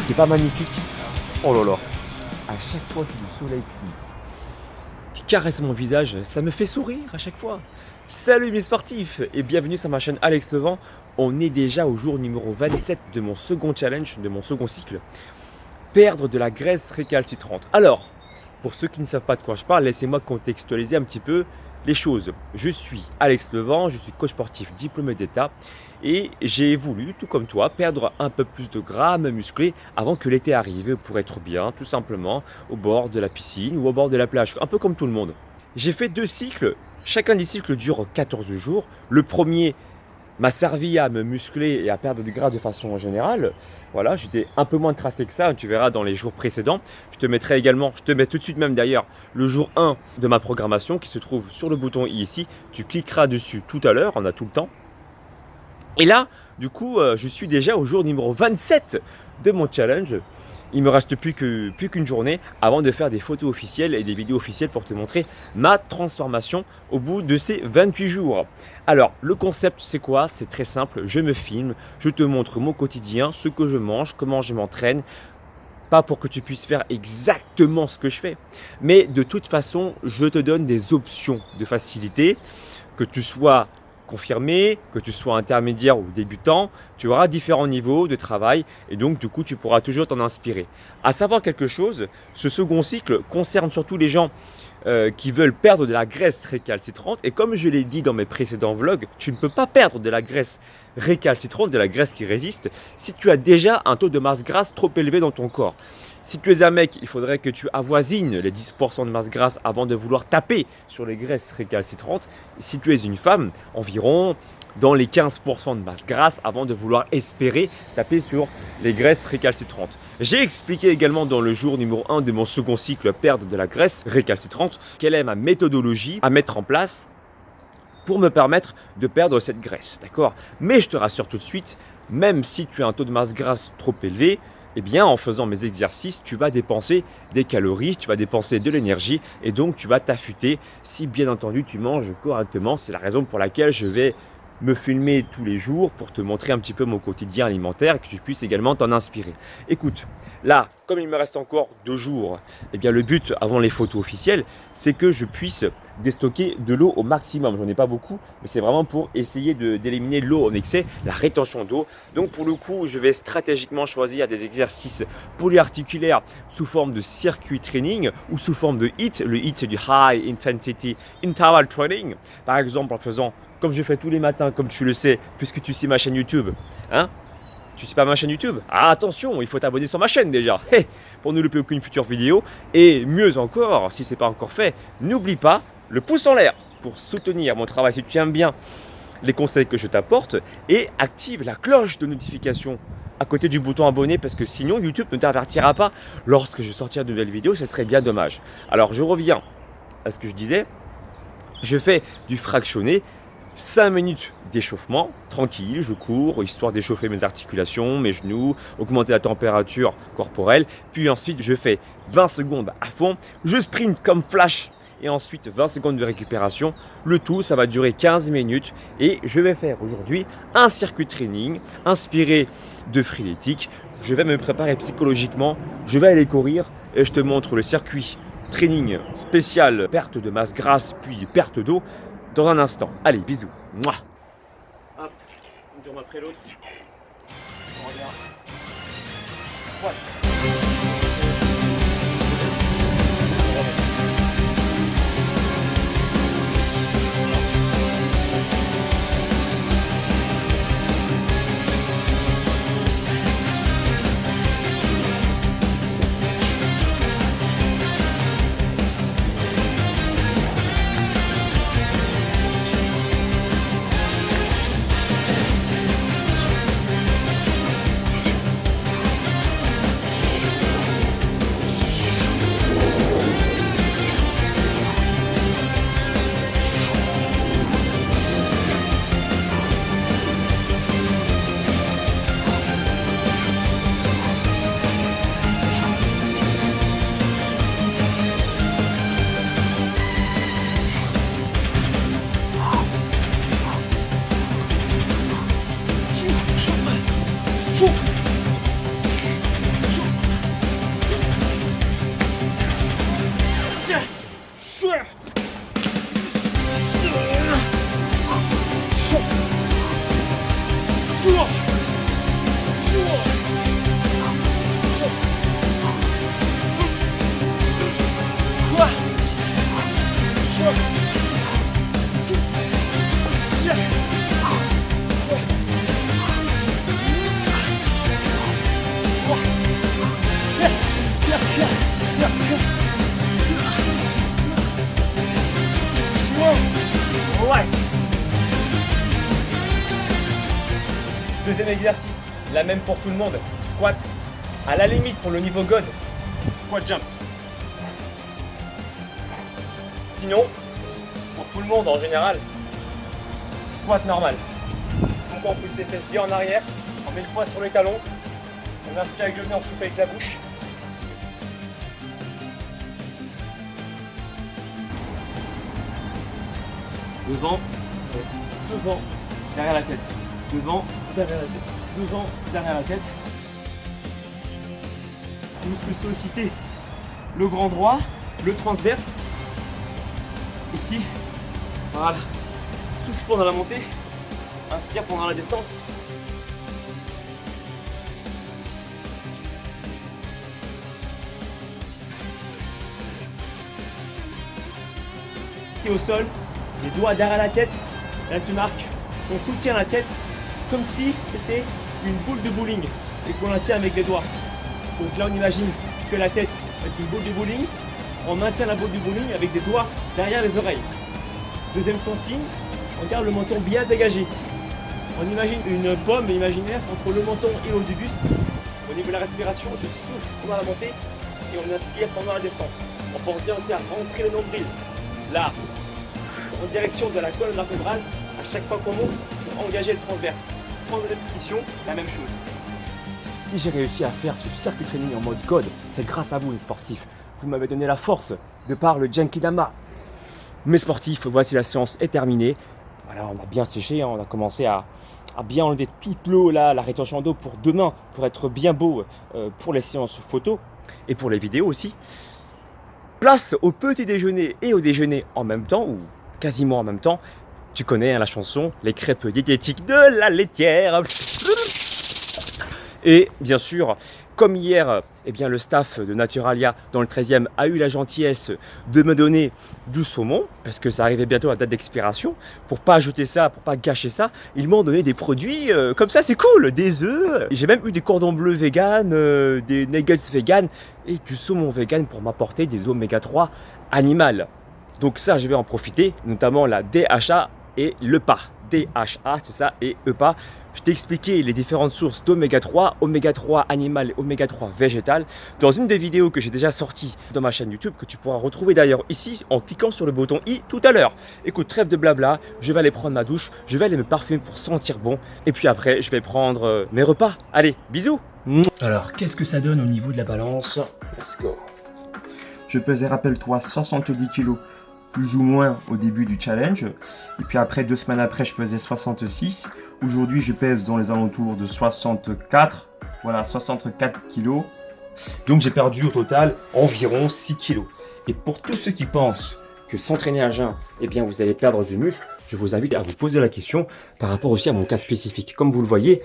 c'est pas magnifique? Oh là là. À chaque fois que le soleil qui caresse mon visage, ça me fait sourire à chaque fois. Salut mes sportifs et bienvenue sur ma chaîne Alex Levent. On est déjà au jour numéro 27 de mon second challenge, de mon second cycle. Perdre de la graisse récalcitrante. Alors, pour ceux qui ne savent pas de quoi je parle, laissez-moi contextualiser un petit peu les choses. Je suis Alex Levent, je suis coach sportif diplômé d'État et j'ai voulu, tout comme toi, perdre un peu plus de gras, me muscler avant que l'été arrive pour être bien, tout simplement, au bord de la piscine ou au bord de la plage, un peu comme tout le monde. J'ai fait 2 cycles, chacun des cycles dure 14 jours. Le premier m'a servi à me muscler et à perdre du gras de façon générale. Voilà, j'étais un peu moins tracé que ça, tu verras dans les jours précédents. Je te mettrai également, je te mets tout de suite même d'ailleurs, le jour 1 de ma programmation qui se trouve sur le bouton ici. Tu cliqueras dessus tout à l'heure, on a tout le temps. Et là, du coup, je suis déjà au jour numéro 27 de mon challenge. Il me reste plus qu'une journée avant de faire des photos officielles et des vidéos officielles pour te montrer ma transformation au bout de ces 28 jours. Alors, le concept, c'est quoi? C'est très simple. Je me filme, je te montre mon quotidien, ce que je mange, comment je m'entraîne. Pas pour que tu puisses faire exactement ce que je fais, mais de toute façon, je te donne des options de facilité, que tu sois confirmé, que tu sois intermédiaire ou débutant, tu auras différents niveaux de travail et donc du coup tu pourras toujours t'en inspirer. À savoir quelque chose, ce second cycle concerne surtout les gens qui veulent perdre de la graisse récalcitrante et comme je l'ai dit dans mes précédents vlogs, tu ne peux pas perdre de la graisse récalcitrante, de la graisse qui résiste, si tu as déjà un taux de masse grasse trop élevé dans ton corps. Si tu es un mec, il faudrait que tu avoisines les 10% de masse grasse avant de vouloir taper sur les graisses récalcitrantes. Et si tu es une femme, environ dans les 15% de masse grasse avant de vouloir espérer taper sur les graisses récalcitrantes. J'ai expliqué également dans le jour numéro 1 de mon second cycle perdre de la graisse récalcitrante quelle est ma méthodologie à mettre en place pour me permettre de perdre cette graisse, d'accord? Mais je te rassure tout de suite, même si tu as un taux de masse grasse trop élevé, eh bien, en faisant mes exercices, tu vas dépenser des calories, tu vas dépenser de l'énergie et donc tu vas t'affûter si bien entendu tu manges correctement. C'est la raison pour laquelle je vais me filmer tous les jours pour te montrer un petit peu mon quotidien alimentaire et que tu puisses également t'en inspirer. Écoute, là, comme il me reste encore 2 jours, eh bien le but avant les photos officielles, c'est que je puisse déstocker de l'eau au maximum. J'en ai pas beaucoup, mais c'est vraiment pour essayer d'éliminer l'eau en excès, la rétention d'eau. Donc pour le coup, je vais stratégiquement choisir des exercices polyarticulaires sous forme de circuit training ou sous forme de HIIT. Le HIIT, c'est du High Intensity Interval Training. Par exemple, en faisant comme je fais tous les matins, comme tu le sais, puisque tu sais ma chaîne YouTube. Hein? Tu sais pas ma chaîne YouTube? Ah attention, il faut t'abonner sur ma chaîne déjà, pour ne louper aucune future vidéo. Et mieux encore, si ce n'est pas encore fait, n'oublie pas le pouce en l'air pour soutenir mon travail si tu aimes bien les conseils que je t'apporte. Et active la cloche de notification à côté du bouton abonner parce que sinon YouTube ne t'avertira pas lorsque je sortirai de nouvelles vidéos, ce serait bien dommage. Alors je reviens à ce que je disais, je fais du fractionné. 5 minutes d'échauffement, tranquille, je cours, histoire d'échauffer mes articulations, mes genoux, augmenter la température corporelle. Puis ensuite, je fais 20 secondes à fond, je sprint comme flash et ensuite 20 secondes de récupération. Le tout, ça va durer 15 minutes et je vais faire aujourd'hui un circuit training inspiré de Freeletics. Je vais me préparer psychologiquement, je vais aller courir et je te montre le circuit training spécial perte de masse grasse puis perte d'eau dans un instant. Allez, bisous. Mouah. Hop, une jambe après l'autre. On revient. Ouais. Alright. Deuxième exercice, la même pour tout le monde. Squat. À la limite pour le niveau God, squat jump. Sinon, pour tout le monde en général, squat normal. Donc on pousse les fesses bien en arrière, on met le poids sur les talons, on inspire avec le nez, on souffle avec la bouche. Devant, devant, derrière la tête. Devant, derrière la tête. Devant, derrière la tête. Muscle sollicité, le grand droit, le transverse. Ici, voilà. Souffle pendant la montée, inspire pendant la descente. Pied au sol, les doigts derrière la tête. Là tu marques, on soutient la tête comme si c'était une boule de bowling et qu'on la tient avec les doigts. Donc là on imagine que la tête est une boule de bowling. On maintient la boule de bowling avec des doigts derrière les oreilles. Deuxième consigne, on garde le menton bien dégagé. On imagine une pomme imaginaire entre le menton et le haut du buste. Au niveau de la respiration, je souffle pendant la montée et on inspire pendant la descente. On pense bien aussi à rentrer le nombril. Là, en direction de la colonne vertébrale, à chaque fois qu'on monte, pour engager le transverse. 30 répétitions, la même chose. Si j'ai réussi à faire ce circuit training en mode God, c'est grâce à vous les sportifs. Vous m'avez donné la force de par le Genkidama. Mes sportifs, voici la séance est terminée. Voilà, on a bien séché, hein, on a commencé à bien enlever toute l'eau, là, la rétention d'eau pour demain, pour être bien beau pour les séances photos et pour les vidéos aussi. Place au petit déjeuner et au déjeuner en même temps, ou quasiment en même temps. Tu connais hein, la chanson, les crêpes diététiques de la laitière. Et bien sûr, comme hier, eh bien, le staff de Naturalia dans le 13e a eu la gentillesse de me donner du saumon, parce que ça arrivait bientôt à date d'expiration. Pour pas ajouter ça, pour pas gâcher ça, ils m'ont donné des produits comme ça, c'est cool, des œufs. J'ai même eu des cordons bleus vegan, des nuggets vegan et du saumon vegan pour m'apporter des oméga 3 animales. Donc ça, je vais en profiter, notamment la DHA et l'EPA. DHA, c'est ça, et EPA. Je t'ai expliqué les différentes sources d'oméga 3, oméga 3 animal et oméga 3 végétal dans une des vidéos que j'ai déjà sorties dans ma chaîne YouTube, que tu pourras retrouver d'ailleurs ici en cliquant sur le bouton i tout à l'heure. Écoute, trêve de blabla, je vais aller prendre ma douche, je vais aller me parfumer pour sentir bon, et puis après je vais prendre mes repas. Allez, bisous. Alors, qu'est-ce que ça donne au niveau de la balance? Let's go. Je pesais, rappelle-toi, 70 kg plus ou moins au début du challenge. Et puis après, 2 semaines après, je pesais 66. Aujourd'hui, je pèse dans les alentours de 64. Voilà, 64 kg. Donc j'ai perdu au total environ 6 kg. Et pour tous ceux qui pensent que s'entraîner à jeun, eh bien vous allez perdre du muscle, je vous invite à vous poser la question par rapport aussi à mon cas spécifique. Comme vous le voyez,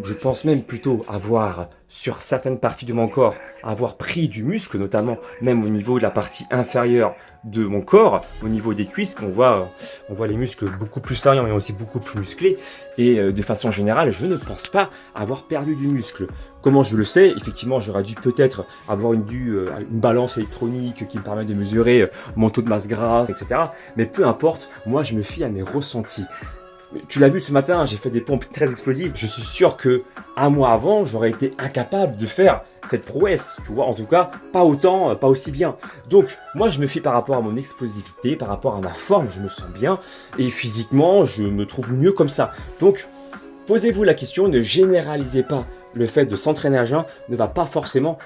je pense même plutôt avoir, sur certaines parties de mon corps, avoir pris du muscle, notamment même au niveau de la partie inférieure de mon corps, au niveau des cuisses, on voit les muscles beaucoup plus saillants et aussi beaucoup plus musclés. Et de façon générale, je ne pense pas avoir perdu du muscle. Comment je le sais? Effectivement, j'aurais dû peut-être avoir une balance électronique qui me permet de mesurer mon taux de masse grasse, etc. Mais peu importe, moi je me fie à mes ressentis. Tu l'as vu ce matin, j'ai fait des pompes très explosives. Je suis sûr que un mois avant, j'aurais été incapable de faire cette prouesse. Tu vois, en tout cas, pas autant, pas aussi bien. Donc, moi, je me fie par rapport à mon explosivité, par rapport à ma forme, je me sens bien. Et physiquement, je me trouve mieux comme ça. Donc, posez-vous la question, ne généralisez pas. Le fait de s'entraîner à jeun ne va pas forcément,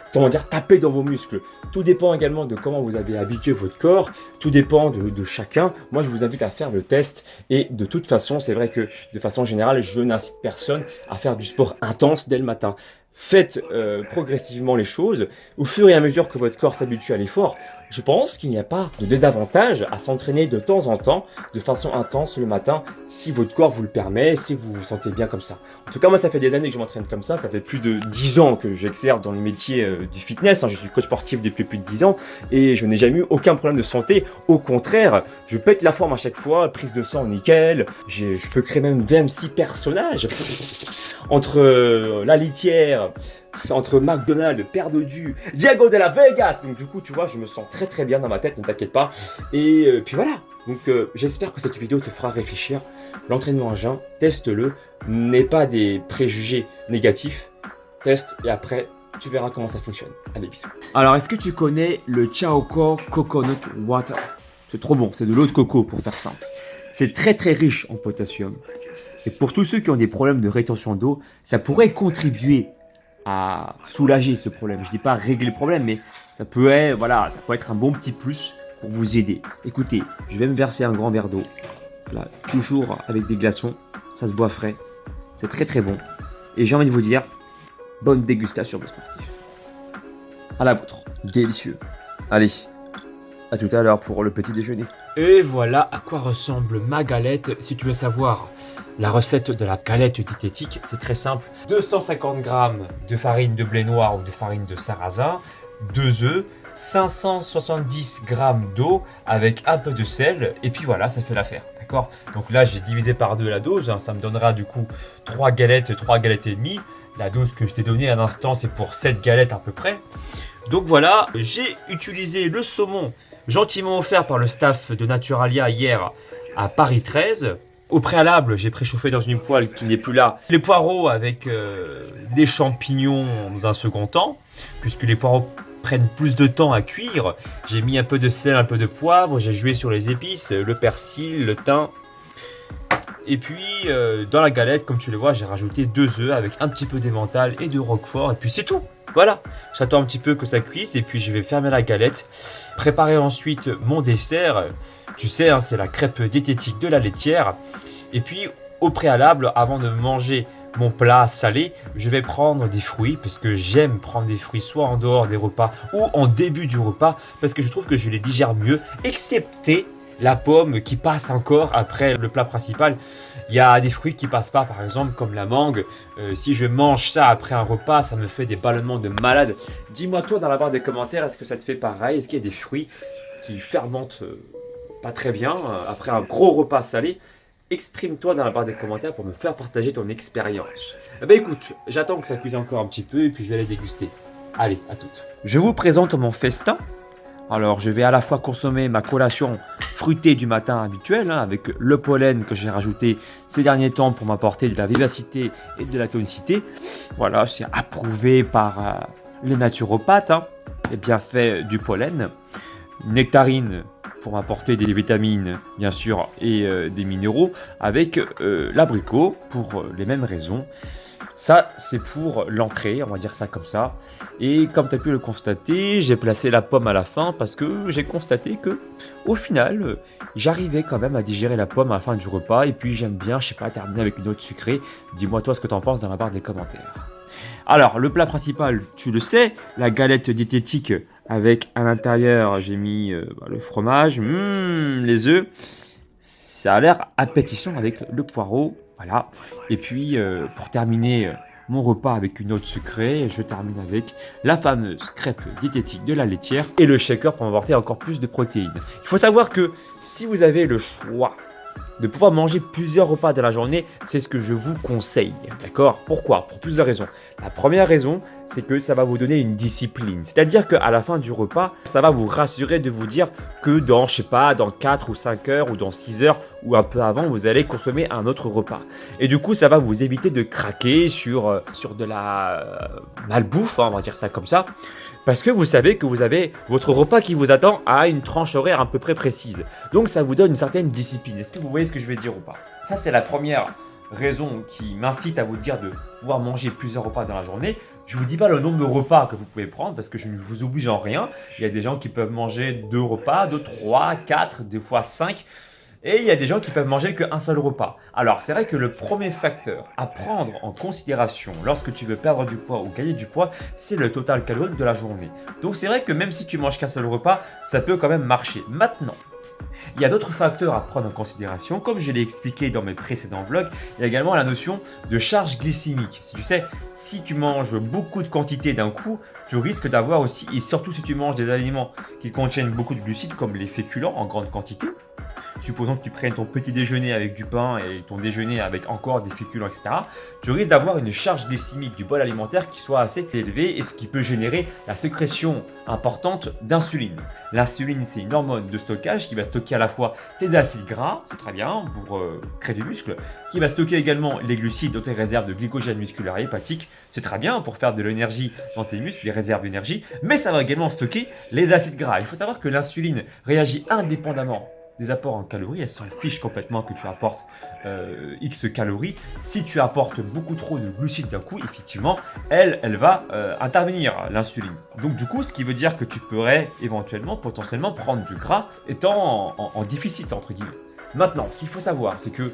taper dans vos muscles. Tout dépend également de comment vous avez habitué votre corps. Tout dépend de chacun. Moi, je vous invite à faire le test. Et de toute façon, c'est vrai que de façon générale, je n'incite personne à faire du sport intense dès le matin. Faites progressivement les choses. Au fur et à mesure que votre corps s'habitue à l'effort, Je pense qu'il n'y a pas de désavantage à s'entraîner de temps en temps, de façon intense le matin, si votre corps vous le permet, si vous vous sentez bien comme ça. En tout cas, moi, ça fait des années que je m'entraîne comme ça fait plus de 10 ans que j'exerce dans le métier du fitness, hein. Je suis coach sportif depuis plus de 10 ans et je n'ai jamais eu aucun problème de santé. Au contraire, je pète la forme à chaque fois, prise de sang nickel, je peux créer même 26 personnages entre la litière, entre McDonald's, Père Dodu, Diego de la Vegas. Donc du coup, tu vois, je me sens très très bien dans ma tête, ne t'inquiète pas. Et puis voilà. Donc j'espère que cette vidéo te fera réfléchir. L'entraînement à jeun, teste-le. N'est pas des préjugés négatifs. Teste et après, tu verras comment ça fonctionne. Allez, bisous. Alors, est-ce que tu connais le Chaoco Coconut Water? C'est trop bon, c'est de l'eau de coco pour faire simple. C'est très très riche en potassium. Et pour tous ceux qui ont des problèmes de rétention d'eau, ça pourrait contribuer à soulager ce problème. Je ne dis pas régler le problème, mais ça peut être un bon petit plus pour vous aider. Écoutez, je vais me verser un grand verre d'eau. Voilà, toujours avec des glaçons, ça se boit frais. C'est très très bon. Et j'ai envie de vous dire, bonne dégustation mes sportifs. À la vôtre, délicieux. Allez, à tout à l'heure pour le petit déjeuner. Et voilà à quoi ressemble ma galette. Si tu veux savoir la recette de la galette diététique, c'est très simple. 250 g de farine de blé noir ou de farine de sarrasin, 2 œufs, 570 g d'eau avec un peu de sel. Et puis voilà, ça fait l'affaire. D'accord ? Donc là, j'ai divisé par 2 la dose. Ça me donnera du coup 3 galettes et demie. La dose que je t'ai donnée à l'instant, c'est pour 7 galettes à peu près. Donc voilà, j'ai utilisé le saumon gentiment offert par le staff de Naturalia hier à Paris 13. Au préalable, j'ai préchauffé dans une poêle qui n'est plus là les poireaux avec des champignons dans un second temps, puisque les poireaux prennent plus de temps à cuire. J'ai mis un peu de sel, un peu de poivre, j'ai joué sur les épices, le persil, le thym. Et puis dans la galette, comme tu le vois, j'ai rajouté 2 œufs avec un petit peu d'emmental et de roquefort. Et puis c'est tout. Voilà, j'attends un petit peu que ça cuise et puis je vais fermer la galette. Préparer ensuite mon dessert. Tu sais, hein, c'est la crêpe diététique de la laitière. Et puis au préalable, avant de manger mon plat salé, je vais prendre des fruits parce que j'aime prendre des fruits soit en dehors des repas ou en début du repas parce que je trouve que je les digère mieux, excepté la pomme qui passe encore après le plat principal. Il y a des fruits qui passent pas, par exemple comme la mangue. Si je mange ça après un repas, ça me fait des ballonnements de malade. Dis-moi toi dans la barre des commentaires, est-ce que ça te fait pareil? Est-ce qu'il y a des fruits qui fermentent pas très bien après un gros repas salé? Exprime-toi dans la barre des commentaires pour me faire partager ton expérience. Eh ben écoute, j'attends que ça cuise encore un petit peu et puis je vais les déguster. Allez, à toutes. Je vous présente mon festin. Alors je vais à la fois consommer ma collation fruitée du matin habituelle, hein, avec le pollen que j'ai rajouté ces derniers temps pour m'apporter de la vivacité et de la tonicité. Voilà, c'est approuvé par les naturopathes, hein, les bienfaits du pollen. Nectarine pour m'apporter des vitamines bien sûr et des minéraux, avec l'abricot pour les mêmes raisons. Ça, c'est pour l'entrée, on va dire ça comme ça. Et comme tu as pu le constater, j'ai placé la pomme à la fin parce que j'ai constaté que, au final, j'arrivais quand même à digérer la pomme à la fin du repas. Et puis j'aime bien, je sais pas, terminer avec une note sucrée. Dis-moi toi ce que tu en penses dans la barre des commentaires. Alors, le plat principal, tu le sais, la galette diététique avec à l'intérieur, j'ai mis le fromage, les œufs. Ça a l'air appétissant avec le poireau. Voilà. Et puis, pour terminer mon repas avec une note sucrée, je termine avec la fameuse crêpe diététique de la laitière et le shaker pour m'apporter encore plus de protéines. Il faut savoir que si vous avez le choix de pouvoir manger plusieurs repas dans la journée, c'est ce que je vous conseille. D'accord? Pourquoi? Pour plusieurs raisons. La première raison, c'est que ça va vous donner une discipline. C'est-à-dire qu'à la fin du repas, ça va vous rassurer de vous dire que dans, je sais pas, dans 4 ou 5 heures ou dans 6 heures ou un peu avant, vous allez consommer un autre repas. Et du coup, ça va vous éviter de craquer sur de la malbouffe, hein, on va dire ça comme ça. Parce que vous savez que vous avez votre repas qui vous attend à une tranche horaire à peu près précise. Donc ça vous donne une certaine discipline. Est-ce que vous voyez ce que je vais dire ou pas? Ça, c'est la première raison qui m'incite à vous dire de pouvoir manger plusieurs repas dans la journée. Je ne vous dis pas le nombre de repas que vous pouvez prendre parce que je ne vous oblige en rien. Il y a des gens qui peuvent manger 2 repas, 2, 3, 4, des fois 5. Et il y a des gens qui peuvent manger qu'un seul repas. Alors, c'est vrai que le premier facteur à prendre en considération lorsque tu veux perdre du poids ou gagner du poids, c'est le total calorique de la journée. Donc, c'est vrai que même si tu manges qu'un seul repas, ça peut quand même marcher. Maintenant, il y a d'autres facteurs à prendre en considération. Comme je l'ai expliqué dans mes précédents vlogs, il y a également la notion de charge glycémique. Si tu sais, si tu manges beaucoup de quantité d'un coup, tu risques d'avoir aussi, et surtout si tu manges des aliments qui contiennent beaucoup de glucides comme les féculents en grande quantité, supposons que tu prennes ton petit déjeuner avec du pain et ton déjeuner avec encore des féculents, etc., tu risques d'avoir une charge glycémique du bol alimentaire qui soit assez élevée et ce qui peut générer la sécrétion importante d'insuline. L'insuline, c'est une hormone de stockage qui va stocker à la fois tes acides gras, c'est très bien pour créer du muscle, qui va stocker également les glucides dans tes réserves de glycogène musculaire et hépatique, c'est très bien pour faire de l'énergie dans tes muscles, des réserves d'énergie, mais ça va également stocker les acides gras. Il faut savoir que l'insuline réagit indépendamment des apports en calories, elle s'en fiche complètement que tu apportes X calories. Si tu apportes beaucoup trop de glucides d'un coup, effectivement, elle va intervenir, l'insuline. Donc du coup, ce qui veut dire que tu pourrais éventuellement, potentiellement prendre du gras étant en déficit, entre guillemets. Maintenant, ce qu'il faut savoir, c'est que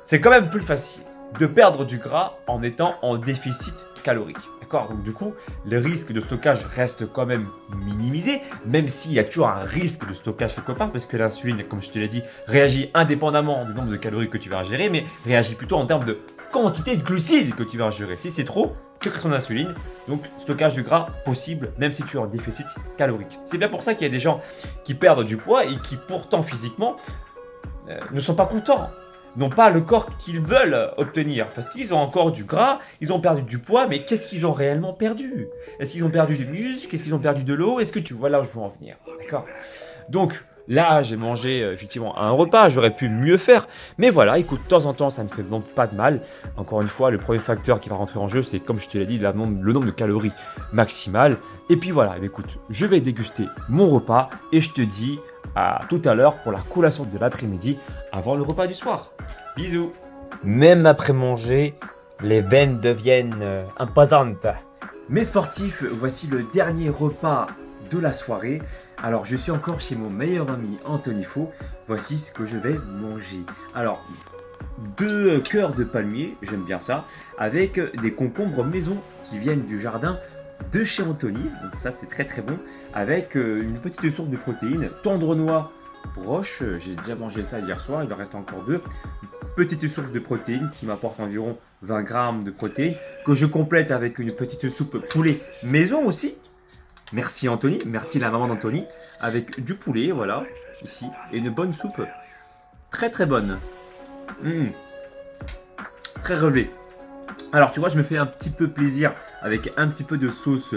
c'est quand même plus facile de perdre du gras en étant en déficit calorique. D'accord ? Donc du coup, le risque de stockage reste quand même minimisé, même s'il y a toujours un risque de stockage quelque part, parce que l'insuline, comme je te l'ai dit, réagit indépendamment du nombre de calories que tu vas ingérer, mais réagit plutôt en termes de quantité de glucides que tu vas ingérer. Si c'est trop, sécrétion d'insuline, donc stockage de gras possible, même si tu es en déficit calorique. C'est bien pour ça qu'il y a des gens qui perdent du poids et qui pourtant physiquement ne sont pas contents, n'ont pas le corps qu'ils veulent obtenir, parce qu'ils ont encore du gras, ils ont perdu du poids, mais qu'est-ce qu'ils ont réellement perdu? Est-ce qu'ils ont perdu du muscle? Est-ce qu'ils ont perdu de l'eau? Est-ce que tu vois là où je veux en venir? D'accord? Donc là, j'ai mangé effectivement un repas, j'aurais pu mieux faire, mais voilà, écoute, de temps en temps, ça ne fait donc pas de mal. Encore une fois, le premier facteur qui va rentrer en jeu, c'est comme je te l'ai dit, le nombre de calories maximales. Et puis voilà, écoute, je vais déguster mon repas et je te dis à tout à l'heure pour la collation de l'après-midi avant le repas du soir. Bisous. Même après manger, les veines deviennent imposantes. Mes sportifs, voici le dernier repas de la soirée. Alors, je suis encore chez mon meilleur ami Anthony Faux. Voici ce que je vais manger. Alors, 2 cœurs de palmier, j'aime bien ça, avec des concombres maison qui viennent du jardin de chez Anthony. Donc ça, c'est très très bon. Avec une petite source de protéines, tendre noix broche. J'ai déjà mangé ça hier soir, il en reste encore 2. Petite source de protéines qui m'apporte environ 20 grammes de protéines, que je complète avec une petite soupe poulet maison aussi. Merci Anthony, merci la maman d'Anthony, avec du poulet, voilà, ici, et une bonne soupe, très très bonne, très relevée. Alors tu vois, je me fais un petit peu plaisir avec un petit peu de sauce,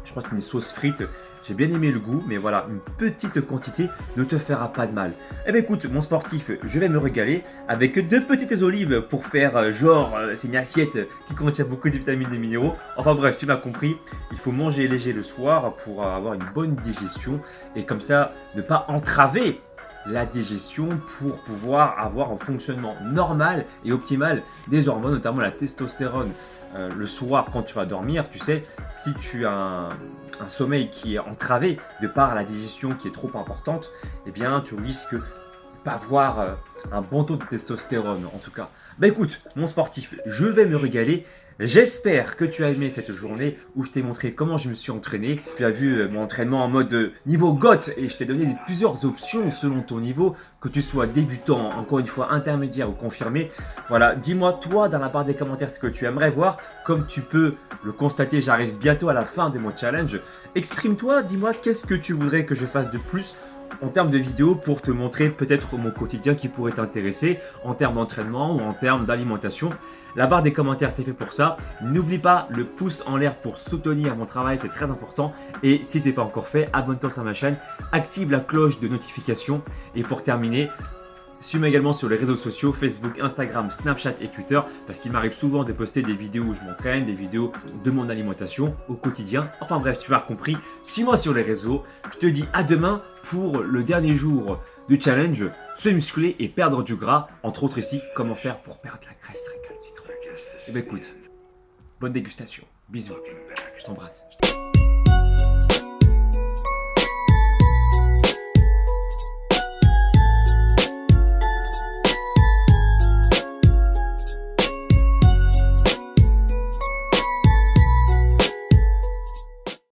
je crois que c'est une sauce frite. J'ai bien aimé le goût, mais voilà, une petite quantité ne te fera pas de mal. Eh bien écoute, mon sportif, je vais me régaler avec 2 petites olives pour faire genre, c'est une assiette qui contient beaucoup de vitamines et minéraux. Enfin bref, tu m'as compris, il faut manger léger le soir pour avoir une bonne digestion et comme ça, ne pas entraver la digestion pour pouvoir avoir un fonctionnement normal et optimal des hormones, notamment la testostérone. Le soir, quand tu vas dormir, tu sais, si tu as un sommeil qui est entravé de par la digestion qui est trop importante, eh bien, tu risques de pas avoir un bon taux de testostérone, en tout cas. Bah écoute, mon sportif, je vais me régaler. J'espère que tu as aimé cette journée où je t'ai montré comment je me suis entraîné. Tu as vu mon entraînement en mode niveau GOAT et je t'ai donné plusieurs options selon ton niveau, que tu sois débutant, encore une fois intermédiaire ou confirmé. Voilà, dis-moi toi dans la barre des commentaires ce que tu aimerais voir. Comme tu peux le constater, j'arrive bientôt à la fin de mon challenge. Exprime-toi, dis-moi qu'est-ce que tu voudrais que je fasse de plus en termes de vidéos pour te montrer peut-être mon quotidien qui pourrait t'intéresser en termes d'entraînement ou en termes d'alimentation. La barre des commentaires, c'est fait pour ça. N'oublie pas le pouce en l'air pour soutenir mon travail, c'est très important. Et si ce n'est pas encore fait, abonne-toi sur ma chaîne, active la cloche de notification. Et pour terminer, suis-moi également sur les réseaux sociaux, Facebook, Instagram, Snapchat et Twitter, parce qu'il m'arrive souvent de poster des vidéos où je m'entraîne, des vidéos de mon alimentation au quotidien. Enfin bref, tu m'as compris, suis-moi sur les réseaux. Je te dis à demain pour le dernier jour du challenge, se muscler et perdre du gras, entre autres ici, comment faire pour perdre la graisse récalcitrante. Et bien écoute, bonne dégustation, bisous, je t'embrasse.